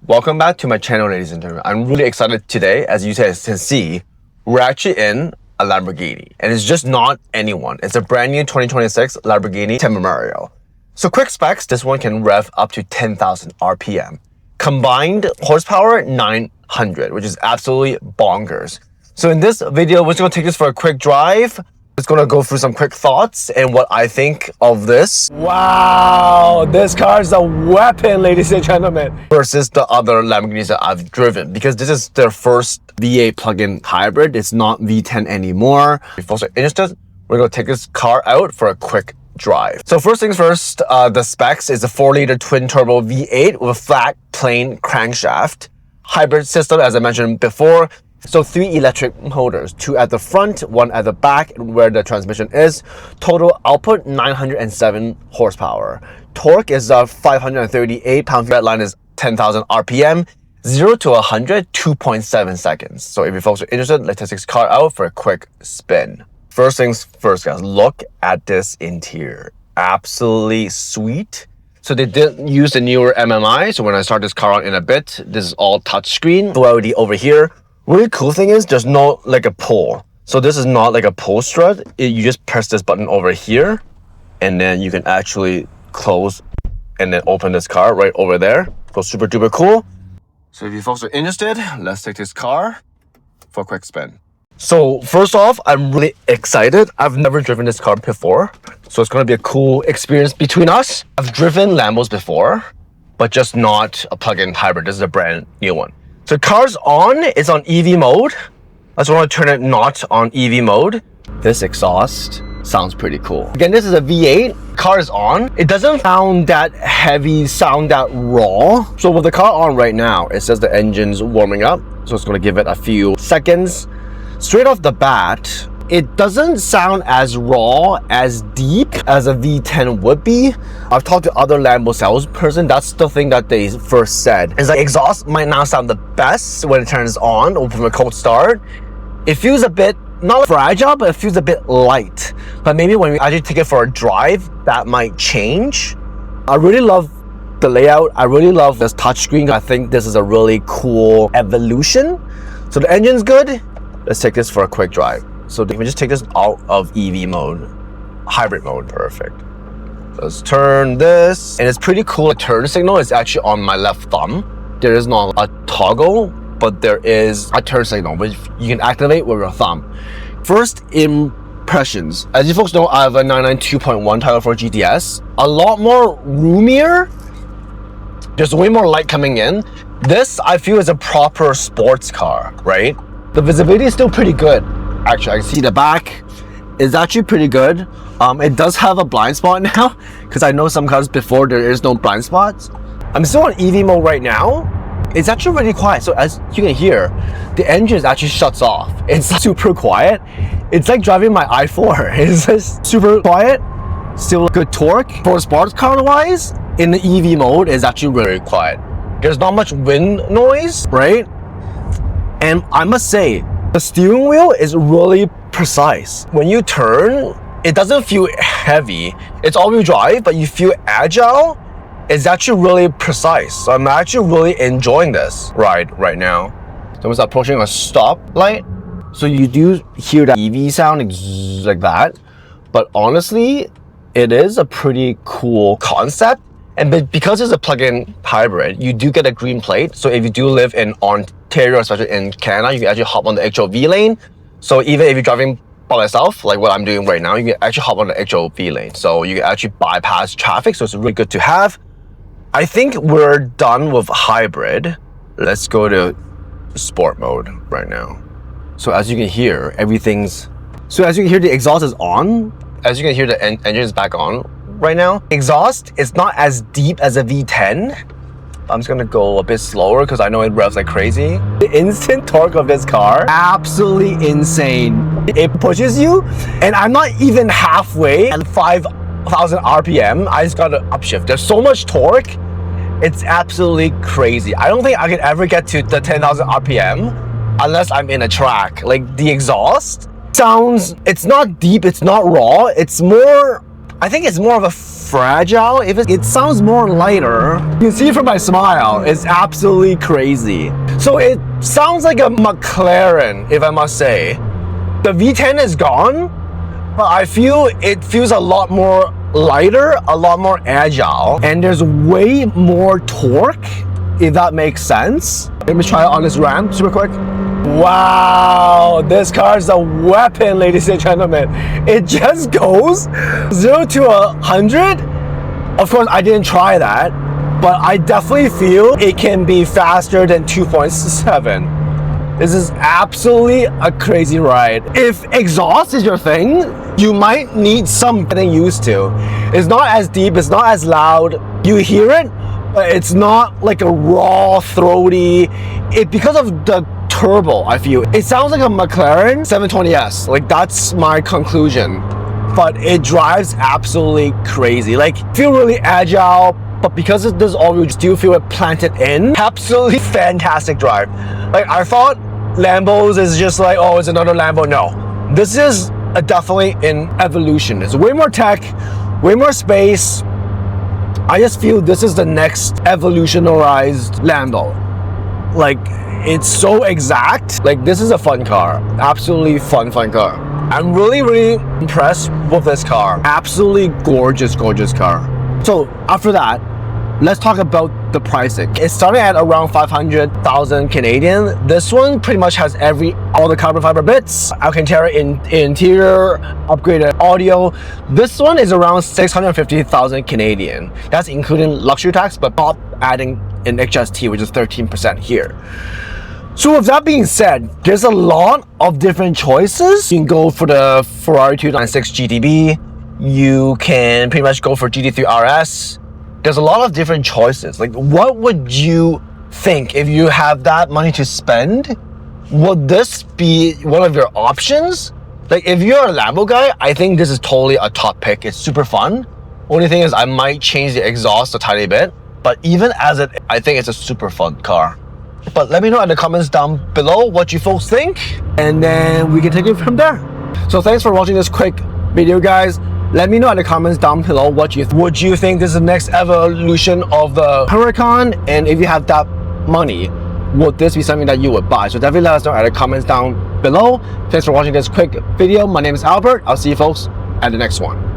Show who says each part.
Speaker 1: Welcome back to my channel, ladies and gentlemen. I'm really excited today. As you guys can see, we're actually in a Lamborghini. And it's just not anyone. It's a brand new 2026 Lamborghini Temerario. So quick specs, this one can rev up to 10,000 RPM. Combined horsepower, 900, which is absolutely bonkers. So in this video, we're just gonna take this for a quick drive. Just gonna go through some quick thoughts and what I think of this. Wow, this car is a weapon, ladies and gentlemen. Versus the other Lamborghinis that I've driven, because this is their first V8 plug-in hybrid. It's not V10 anymore. If you're also interested, we're gonna take this car out for a quick drive. So first things first, the specs is a 4-liter twin-turbo V8 with a flat, plain crankshaft. Hybrid system, as I mentioned before. So 3 electric motors, 2 at the front, 1 at the back where the transmission is. Total output 907 horsepower. Torque is 538 pounds. Redline is 10,000 RPM. 0 to 100, 2.7 seconds. So if you folks are interested, let's take this car out for a quick spin. First things first, guys, look at this interior. Absolutely sweet. So they did use the newer MMI. So when I start this car out in a bit, this is all touchscreen. LED over here. Really cool thing is there's no like a pull. So this is not like a pull strut. You just press this button over here and then you can actually close and then open this car right over there. So super duper cool. So if you folks are interested, let's take this car for a quick spin. So first off, I'm really excited. I've never driven this car before. So it's gonna be a cool experience between us. I've driven Lambos before, but just not a plug-in hybrid. This is a brand new one. So car's on, it's on EV mode. I just want to turn it not on EV mode. This exhaust sounds pretty cool. Again, this is a V8, car is on. It doesn't sound that heavy, sound that raw. So with the car on right now, it says the engine's warming up. So it's going to give it a few seconds. Straight off the bat, it doesn't sound as raw, as deep as a V10 would be. I've talked to other Lambo salesperson. That's the thing that they first said. Is like exhaust might not sound the best when it turns on or from a cold start. It feels a bit, not fragile, but it feels a bit light. But maybe when we actually take it for a drive, that might change. I really love the layout. I really love this touchscreen. I think this is a really cool evolution. So the engine's good. Let's take this for a quick drive. So we just take this out of EV mode, hybrid mode, perfect. Let's turn this, and it's pretty cool. The turn signal is actually on my left thumb. There is not a toggle, but there is a turn signal, which you can activate with your thumb. First impressions. As you folks know, I have a 992.1 Title 4 GTS. A lot more roomier. There's way more light coming in. This, I feel, is a proper sports car, right? The visibility is still pretty good. Actually, I can see the back is actually pretty good. It does have a blind spot now, because I know some cars before there is no blind spots. I'm still on EV mode right now. It's actually really quiet. So as you can hear, the engine actually shuts off. It's super quiet. It's like driving my i4. It's just super quiet. Still good torque. For sports car wise, in the EV mode, it's actually really quiet. There's not much wind noise, right? And I must say, the steering wheel is really precise. When you turn, it doesn't feel heavy. It's all-wheel drive, but you feel agile. It's actually really precise. So I'm actually really enjoying this ride right now. So I'm approaching a stoplight. So you do hear that EV sound like that. But honestly, it is a pretty cool concept. And because it's a plug-in hybrid, you do get a green plate. So if you do live in Ontario, especially in Canada, you can actually hop on the HOV lane. So even if you're driving by yourself, like what I'm doing right now, you can actually hop on the HOV lane. So you can actually bypass traffic. So it's really good to have. I think we're done with hybrid. Let's go to sport mode right now. So as you can hear, the exhaust is on. As you can hear, the engine is back on right now. Exhaust is not as deep as a V10. I'm just gonna go a bit slower because I know it revs like crazy. The instant torque of this car, absolutely insane. It pushes you, and I'm not even halfway at 5,000 RPM. I just got to upshift. There's so much torque. It's absolutely crazy. I don't think I could ever get to the 10,000 RPM unless I'm in a track. Like the exhaust sounds, it's not deep, it's not raw. It's more, I think it's more of a fragile. If it sounds more lighter, you can see from my smile, it's absolutely crazy. So it sounds like a McLaren, if I must say. The V10 is gone, but I feel it feels a lot more lighter, a lot more agile, and there's way more torque, if that makes sense. Let me try it on this ramp super quick. Wow, this car is a weapon, ladies and gentlemen. It just goes 0 to 100. Of course, I didn't try that, but I definitely feel it can be faster than 2.7. This is absolutely a crazy ride. If exhaust is your thing, you might need some getting used to. It's not as deep, it's not as loud. You hear it, but it's not like a raw, throaty. Because of the turbo, I feel. It sounds like a McLaren 720S. Like, that's my conclusion. But it drives absolutely crazy. Like, feel really agile, but because it does all-wheel, you still feel it planted in. Absolutely fantastic drive. Like, I thought Lambos is just like, oh, it's another Lambo. No, this is definitely an evolution. It's way more tech, way more space. I just feel this is the next evolutionized Lambo. Like, it's so exact. Like, this is a fun car. Absolutely fun car. I'm really impressed with this car. Absolutely gorgeous car. So after that, let's talk about the pricing. It's starting at around 500,000 Canadian. This one pretty much has all the carbon fiber bits, Alcantara interior, upgraded audio. This one is around 650,000 Canadian. That's including luxury tax, but not adding an HST, which is 13% here. So with that being said, there's a lot of different choices. You can go for the Ferrari 296 GTB. You can pretty much go for GT3 RS. There's a lot of different choices. Like, what would you think if you have that money to spend? Would this be one of your options? Like, if you're a Lambo guy, I think this is totally a top pick. It's super fun. Only thing is I might change the exhaust a tiny bit, but even as it, I think it's a super fun car. But let me know in the comments down below what you folks think, and then we can take it from there. So thanks for watching this quick video, guys. Let me know in the comments down below would you think this is the next evolution of the Huracán, and if you have that money, would this be something that you would buy? So definitely let us know in the comments down below. Thanks for watching this quick video. My name is Albert. I'll see you folks at the next one.